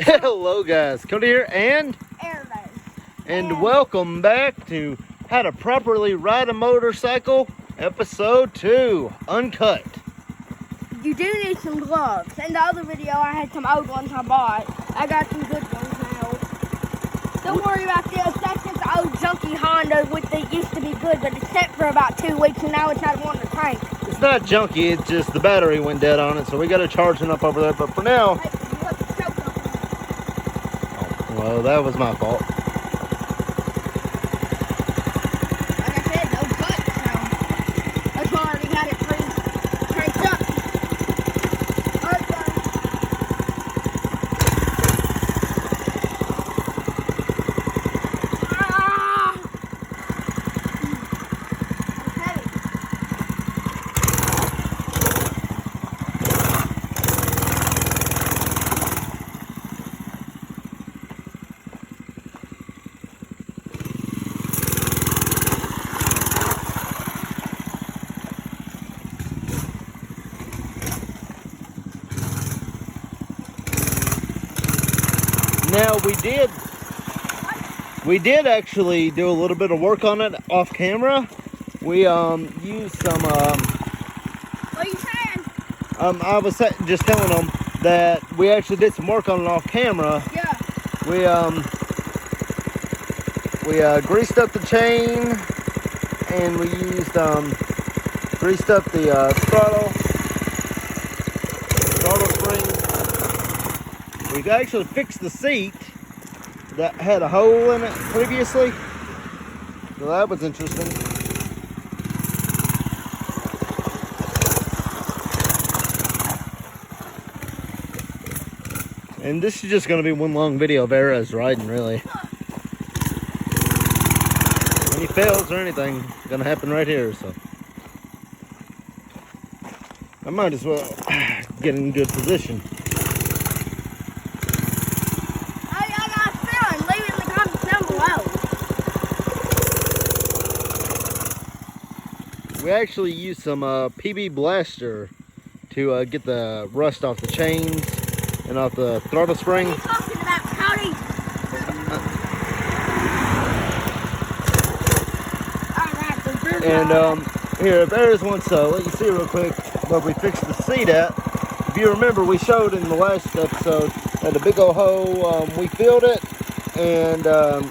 Hello guys, Cody here and welcome back to How to Properly Ride a Motorcycle, episode 2, Uncut. You do need some gloves. In the other video I had some old ones I bought. I got some good ones now. Don't worry about this, that's just the old junky Honda which they used to be good, but it's set for about 2 weeks and now it's not one in the tank. It's not junky, it's just the battery went dead on it, so we got to charge it up over there, but for now... Hey, you left the choke off. Oh, well, that was my fault. Like I said, no cut, so that's why I already had it cranked up. Now we did actually do a little bit of work on it off camera. We used some What are you saying? I was just telling them that we actually did some work on it off camera. Yeah. We greased up the chain and we used greased up the throttle spring. We've actually fixed the seat that had a hole in it previously, so that was interesting. And this is just going to be one long video of Era's riding, really. Any fails or anything going to happen right here, so I might as well get in good position. We actually used some PB Blaster to get the rust off the chains and off the throttle spring. What are you talking about, Cody? And here, there's one, so let you see real quick where we fixed the seat at. If you remember, we showed in the last episode that a big old hole, we filled it and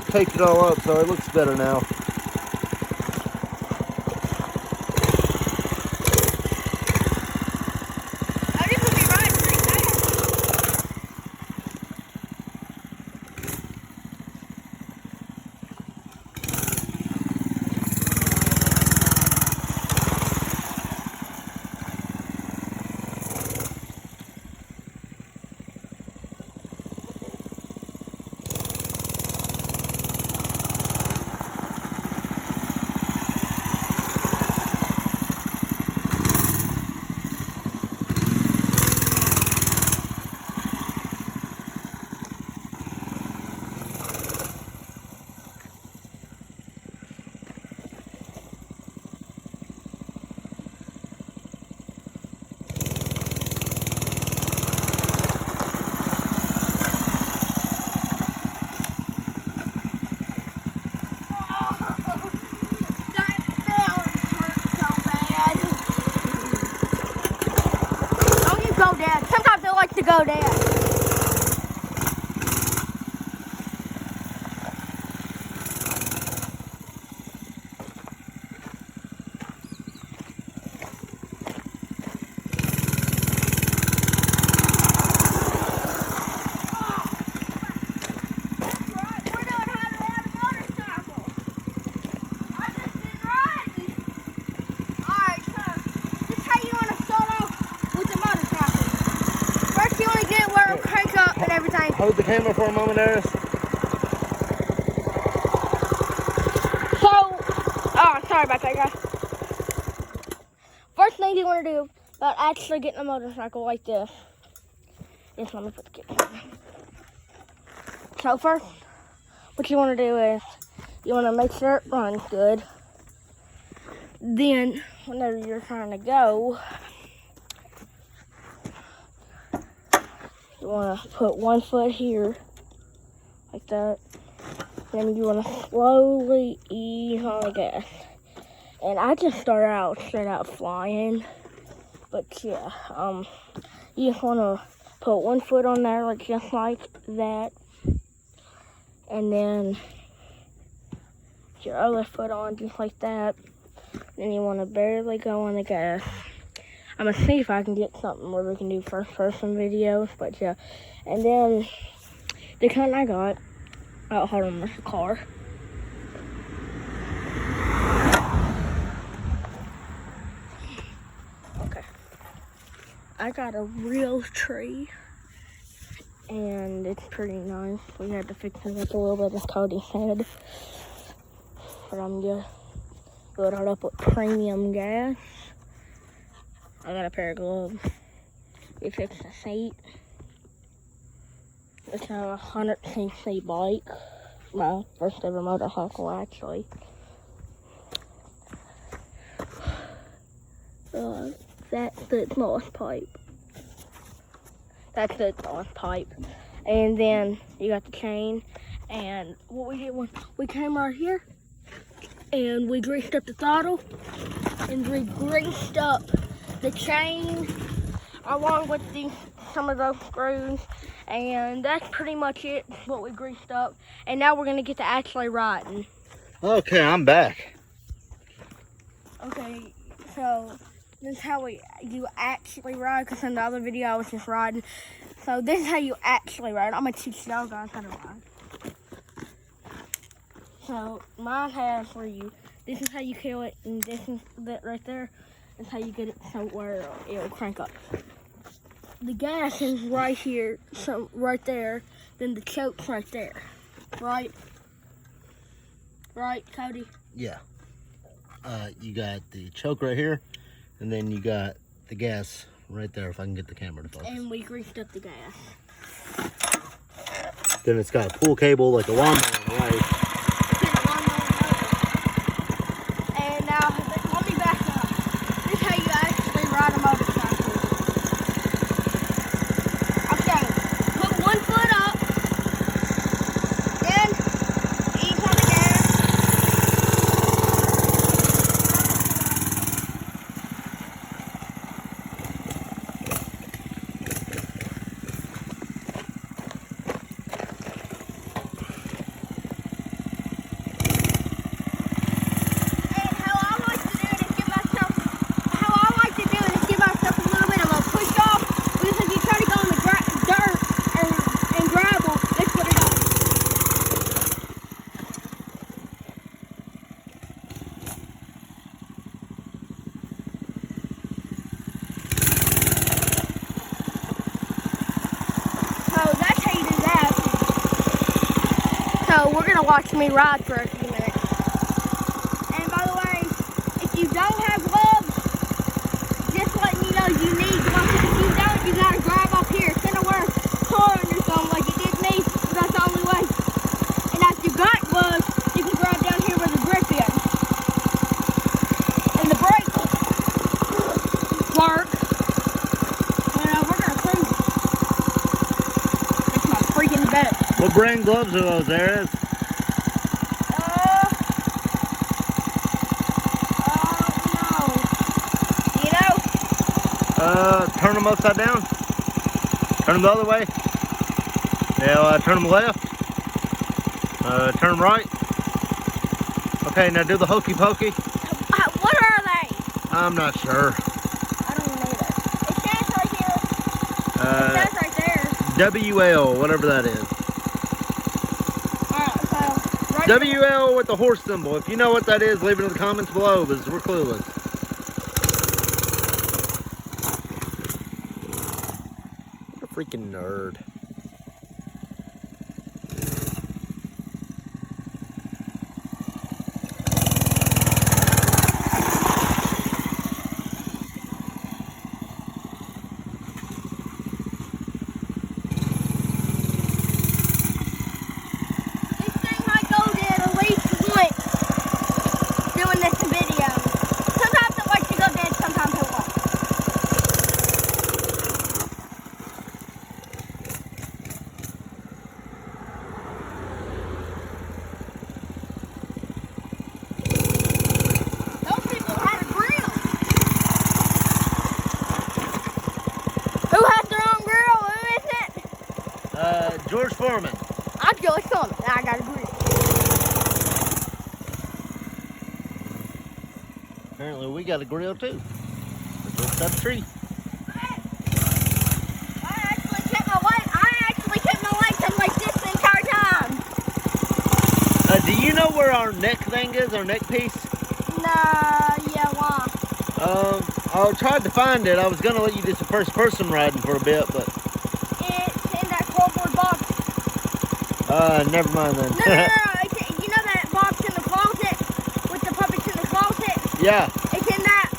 taped it all up, so it looks better now. Go down. Sometimes they like to go down. Hold the camera for a moment, Eris. Sorry about that, guys. First thing you want to do about actually getting a motorcycle like this is let me put the camera. So first, what you want to do is you want to make sure it runs good. Then, whenever you're trying to go, you want to put 1 foot here, like that. Then you want to slowly ease on the gas. And I just started straight out flying. But yeah, you just want to put 1 foot on there, like just like that. And then put your other foot on just like that. Then you want to barely go on the gas. I'm going to see if I can get something where we can do first person videos. But yeah, and then the kind I got, oh, hold on, there's a car. Okay. I got a real tree, and it's pretty nice. We had to fix it up a little bit, as Cody said. But I'm just loaded it up with premium gas. I got a pair of gloves. We fixed the seat. It's a 100cc bike. My first ever motorcycle, actually. That's the exhaust pipe. That's the exhaust pipe. And then you got the chain. And what we did was we came right here and we greased up the throttle and we greased up the chain along with some of those screws. And that's pretty much it, what we greased up. And now we're gonna get to actually riding. Okay, I'm back. Okay, so this is how you actually ride, because in the other video I was just riding. So this is how you actually ride. I'm gonna teach y'all guys how to ride. So mine has for you, this is how you kill it, and this is that right there is how you get it so where it'll crank up. The gas is right here, so right there, then the choke's right there. Right? Right, Cody? Yeah. You got the choke right here, and then you got the gas right there, if I can get the camera to focus. And we greased up the gas. Then it's got a pull cable like a lawnmower on the right. And now, let me back up. This is how you actually ride a motorcycle. Okay, put 1 foot up, then ease on the gas. So we're gonna watch me ride for a few minutes. And by the way, if you don't have gloves, just letting you know you need gloves. If you don't, you gotta grab up here. It's gonna wear corn or something like it did me, but that's the only way. And if you got gloves, you can grab down here where the grip is. And the brakes work. We're gonna cruise. That's my freaking bet. What brand gloves are those, Aries? No. You know? Turn them upside down. Turn them the other way. Now turn them left. Turn them right. Okay, now do the hokey pokey. What are they? I'm not sure. I don't know that. It says right here. It says right there. WL, whatever that is. WL with the horse symbol. If you know what that is, leave it in the comments below, because we're clueless. What a freaking nerd. George Foreman. I'm George Foreman. I got a grill. Apparently we got a grill too. It's just up the tree. I actually kept my legs up like this the entire time. Do you know where our neck thing is, our neck piece? Nah, yeah, why? I tried to find it. I was gonna let you do some first person riding for a bit, but It's in that cardboard box. never mind then. No. You know that box in the closet with the puppets in the closet? Yeah. It's in that.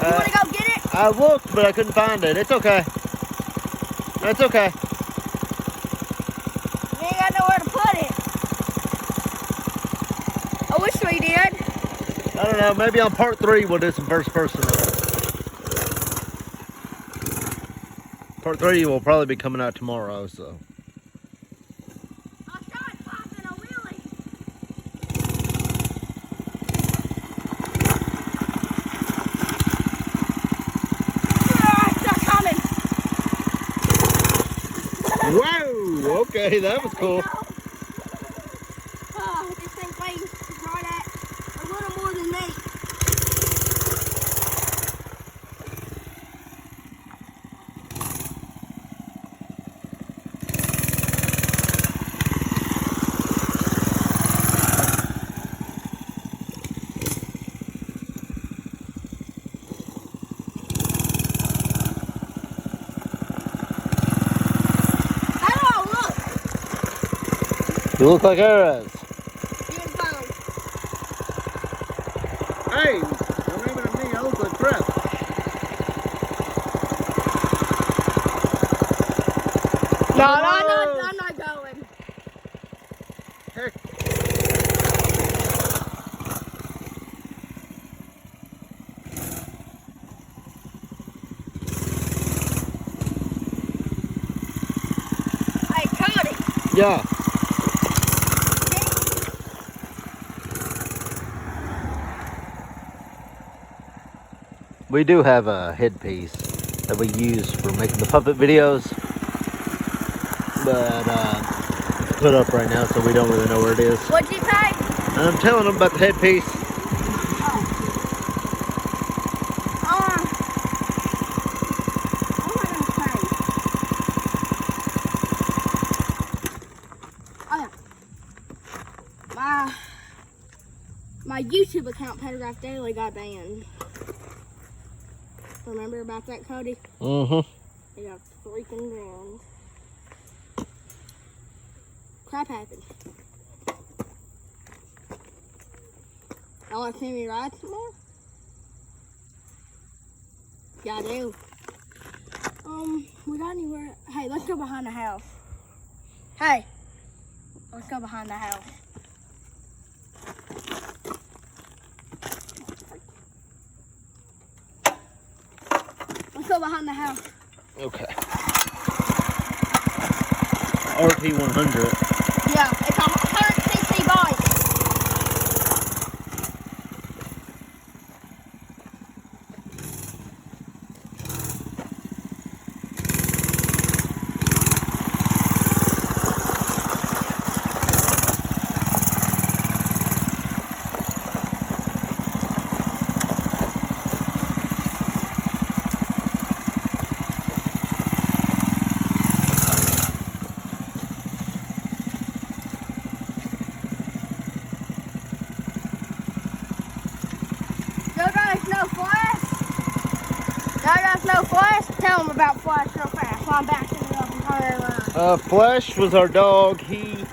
You want to go get it? I looked, but I couldn't find it. It's okay. It's okay. You ain't got nowhere to put it. I wish we did. I don't know. Maybe on part 3 we'll do some first person. Part 3 will probably be coming out tomorrow, so. I tried popping a wheelie. It's not coming. Whoa! Okay, that was cool. Oh, this thing weighs right at a little more than me. How do I look? You look like Ares. Being phone. Hey, don't aim it at me. I look like crap. No, I'm not going. Heck. Hey, Cody. Yeah. We do have a headpiece that we use for making the puppet videos, but it's put up right now, so we don't really know where it is. What'd you say? And I'm telling them about the headpiece. What am I gonna say? Oh yeah. My YouTube account, Paragraph Daily, got banned. Remember about that, Cody? Mm-hmm. They got freaking banned. Crap happened. I want to see me ride some more? Yeah, I do. We got anywhere. Hey, let's go behind the house. Hey, let's go behind the house. Let's go behind the house. Okay. RP 100. Yeah, it's a 100cc bike. No Flash? Tell them about Flash real fast while I'm backing it up and turning around. Flash was our dog. I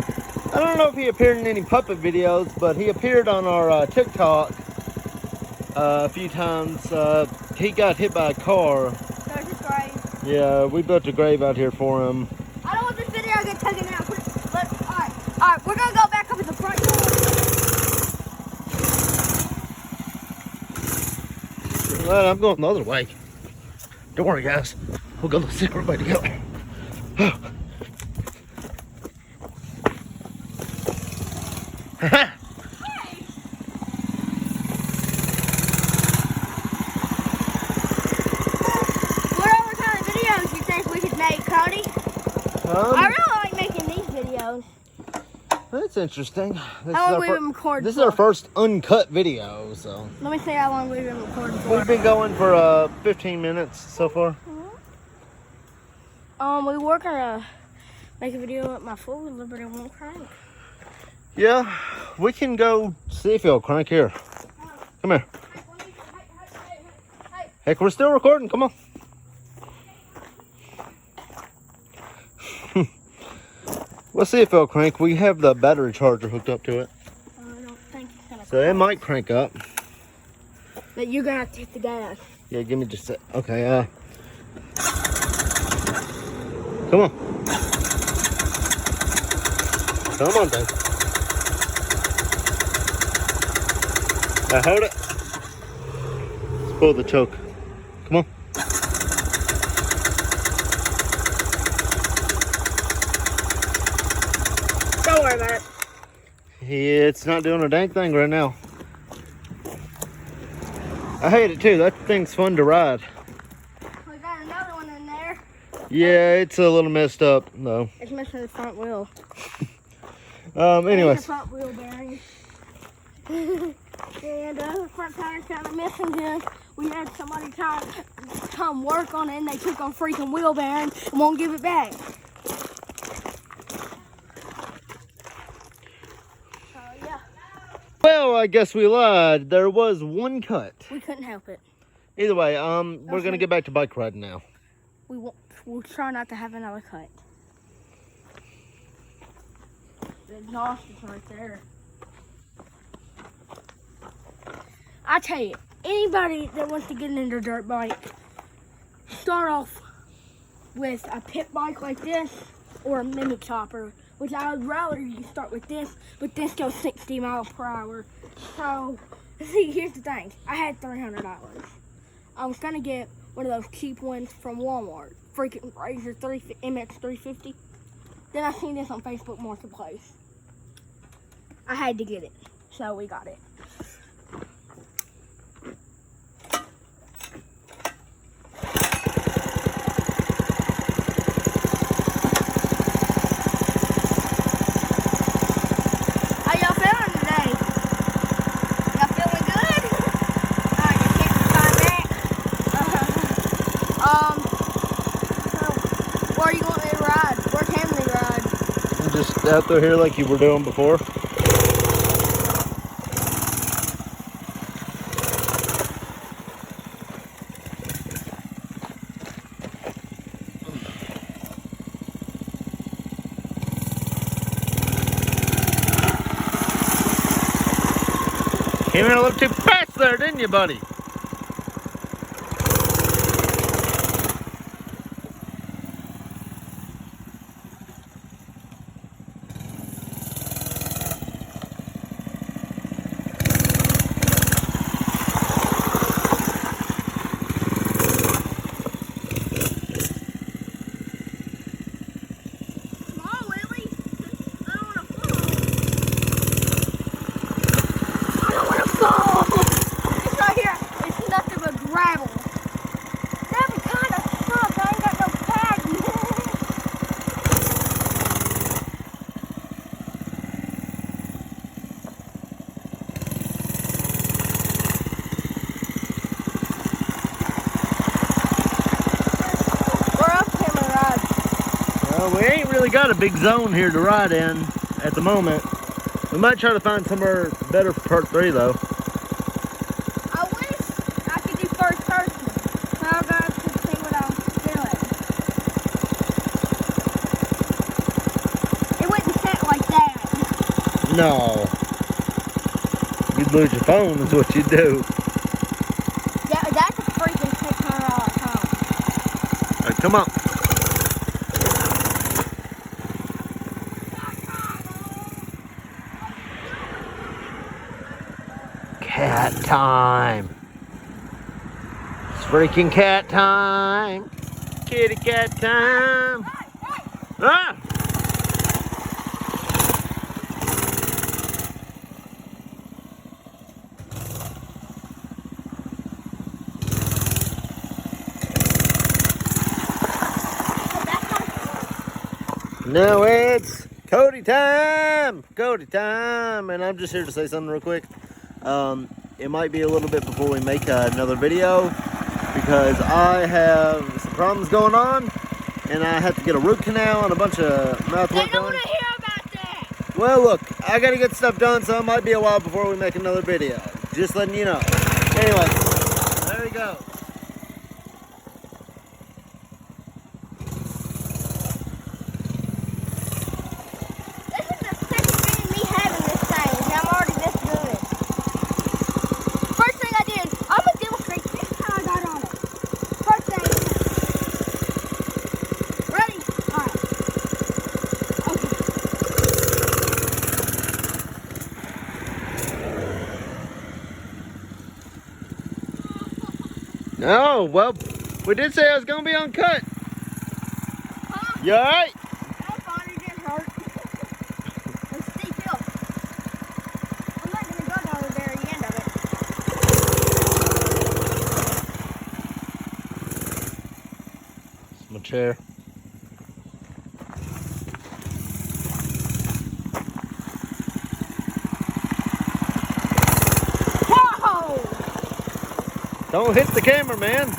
don't know if he appeared in any puppet videos, but he appeared on our TikTok a few times. He got hit by a car. There's his grave. Yeah, we built a grave out here for him. I don't want this video to get taken out. Alright, we're gonna go back up to the front door. Well, I'm going the other way. Don't worry, guys. We'll go the secret way together. What other kind of videos you think we could make, Cody? I really like making That's interesting. How long we been recording This is for? our first uncut video, so. Let me see how long we've been recording for. We've been going for 15 minutes so far. We were gonna make a video with my food, but it won't crank. Yeah, we can go see if it'll crank here. Come here. Heck, we're still recording. Come on. We'll see if it'll crank. We have the battery charger hooked up to it. I don't think it's gonna So it might crank up. But you're gonna have to hit the gas. Yeah, give me just a... Okay, come on. Come on, then. Now hold it. Let's pull the choke. Come on. Don't worry about it. It's not doing a dang thing right now. I hate it too. That thing's fun to ride. We got another one in there. Yeah, it's a little messed up though. It's missing the front wheel. Anyways. The front wheel bearing. And the front tire's kind of missing here. We had somebody come work on it and they took our freaking wheel bearing and won't give it back. So yeah. Well, I guess we lied. There was one cut. We couldn't help it. Either way, we're gonna get back to bike riding now. We'll try not to have another cut. The exhaust is right there. I tell you, anybody that wants to get into a dirt bike, start off with a pit bike like this or a mini chopper, which I would rather you start with this, but this goes 60 miles per hour. So, see, here's the thing. I had $300. I was gonna get one of those cheap ones from Walmart, freaking Razor MX 350. Then I seen this on Facebook Marketplace. I had to get it, so we got it. Where you want me to ride? Where can we ride? Just out through here like you were doing before. Came in a little too fast there, didn't you, buddy? We ain't really got a big zone here to ride in at the moment. We might try to find somewhere better for part 3 though. I wish I could do first person, so I guys could see what I was doing. It wouldn't sit like that. No. You'd lose your phone is what you'd do. Yeah, that's a freaking $600 phone. All right, come on. Cat time. It's freaking cat time. Kitty cat time. Ah! No, it's Cody time! Cody time! And I'm just here to say something real quick. It might be a little bit before we make another video because I have some problems going on and I have to get a root canal and a bunch of mouth work I don't done. want to hear about that. Well, look, I gotta get stuff done, so it might be a while before we make another video. Just letting you know. Anyway, there you go. This is the second day of me having this thing, and I'm already this good. First thing I did, I'm going to demonstrate this how I got on it. First thing. Ready? Alright. Okay. Oh, well, we did say I was gonna be uncut. Huh? You alright? That body didn't hurt. It's steep hill. I'm not going to go down the very end of it. It's my chair. Whoa! Don't hit the camera, man.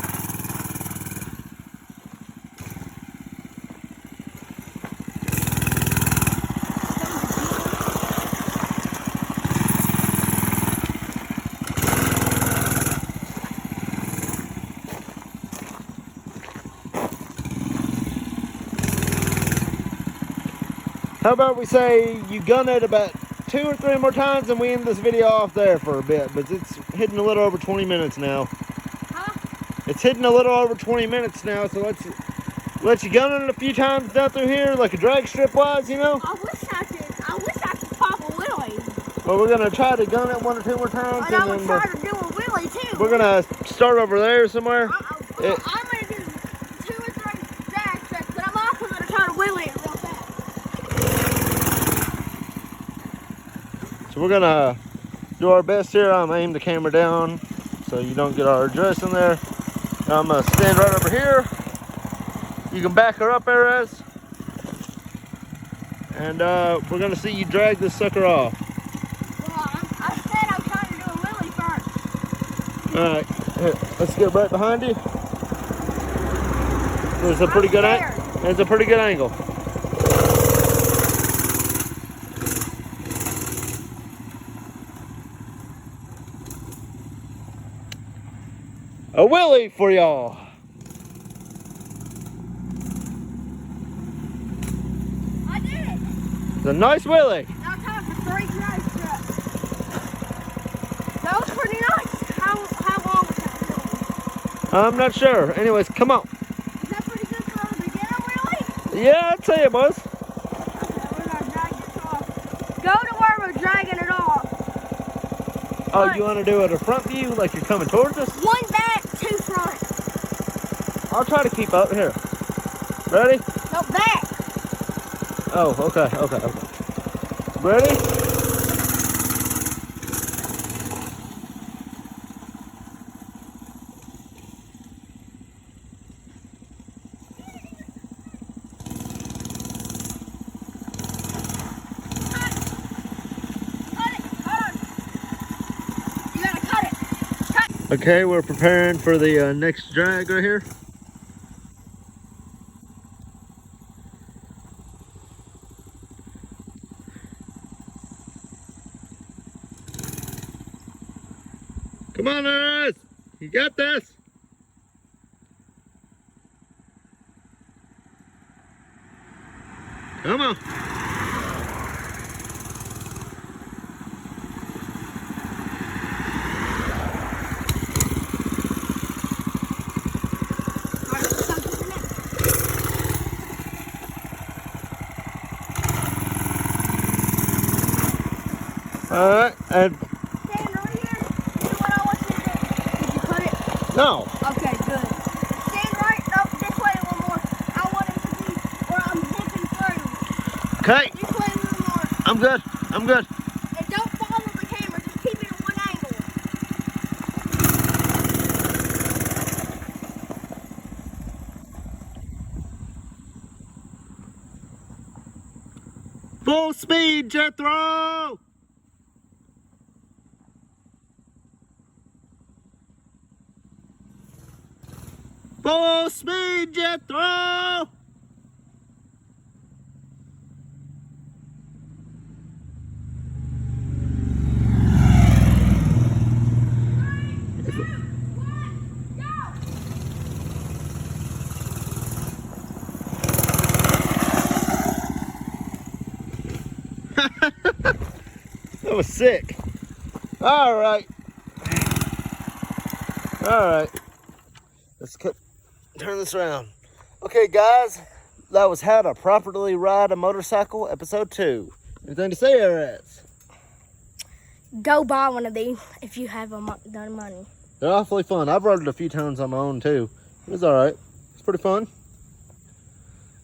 How about we say you gun it about 2 or 3 more times and we end this video off there for a bit, but it's hitting a little over 20 minutes now. Huh? It's hitting a little over 20 minutes now, so let's you gun it a few times down through here, like a drag strip wise, you know? I wish I could pop a wheelie. But we're gonna try to gun it 1 or 2 more times, And I and would then try to do a wheelie too. we're gonna start over there somewhere. I'm going to do 2 or 3 drag strips, but I'm also going to try to wheelie it real fast. So we're gonna do our best here. I'm gonna aim the camera down so you don't get our address in there. I'm gonna stand right over here. You can back her up, Erez. And we're gonna see you drag this sucker off. Well, I said I'm trying to do a wheelie first. All right, here, let's get right behind you. There's a pretty good There's a pretty good angle. A wheelie for y'all. I did it. It's a nice wheelie. Now time for 3 drag strips. That was pretty nice. How long was that wheelie? I'm not sure. Anyways, come on. Is that pretty good for a beginner wheelie? Yeah, I'd say it was. Okay, we're going to drag this off. Go to where we're dragging it off. Oh, you want to do it a front view like you're coming towards us? 1 back, 2 front. I'll try to keep up here. Ready? No, back. Oh, okay. Ready? Okay, we're preparing for the next drag right here. Come on, Iris! You got this! Come on! Alright, and Stand right here. Do what I want you to do. Did you put it? no. Okay, good. Stand right up this way a little more. I want it to be where I'm zipping through. Okay, This way a little more. I'm good. And don't follow the camera. Just keep it at one angle. Full speed, Jethro! Full speed, Jethro! That was sick. All right. Let's turn this around. Okay, guys, that was how to properly ride a motorcycle, episode 2. Anything to say, Rats? Go buy one of these if you have the money. They're awfully fun. I've rode it a few times on my own too. It was all right. It's pretty fun.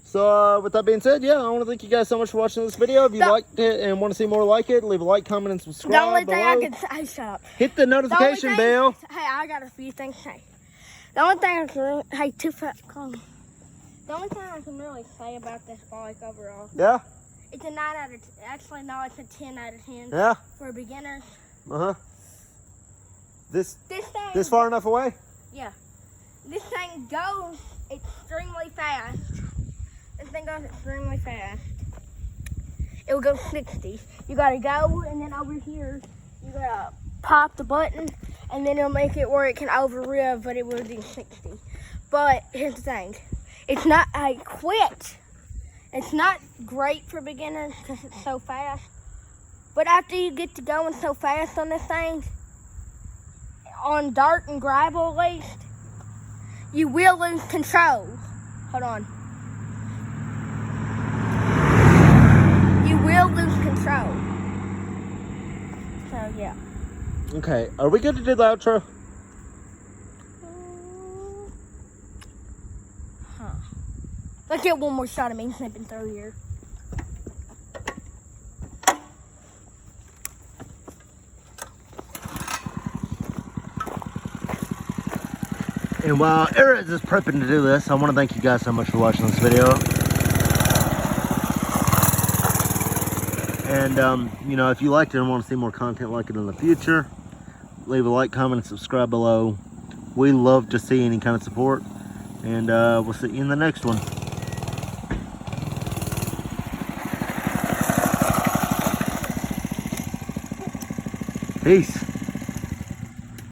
So with that being said, yeah, I want to thank you guys so much for watching this video. If you liked it and want to see more like it, leave a like, comment, and subscribe. The only thing I below. can say, shut up. Hit the notification bell. Hey, I got a few things to say. The only thing I can really, hey, too fat, come. The only thing I can really say about this bike overall. Yeah. It's a 9 out of, actually no, it's a 10 out of 10. Yeah. For beginners. This thing. This far enough away? Yeah. This thing goes extremely fast. This thing goes extremely fast. It will go 60. You gotta go, and then over here, you gotta pop the button, and then it'll make it where it can over-rev, but it will do 60. But here's the thing. It's not, I quit. It's not great for beginners because it's so fast. But after you get to going so fast on this thing, on dirt and gravel at least, you will lose control. Hold on. You will lose control. So yeah. Okay, are we good to do the outro? Let's get one more shot of me snipping through here. And while Eric is prepping to do this, I want to thank you guys so much for watching this video. And, you know, if you liked it and want to see more content like it in the future, leave a like, comment, and subscribe below. We love to see any kind of support. And we'll see you in the next one. Peace.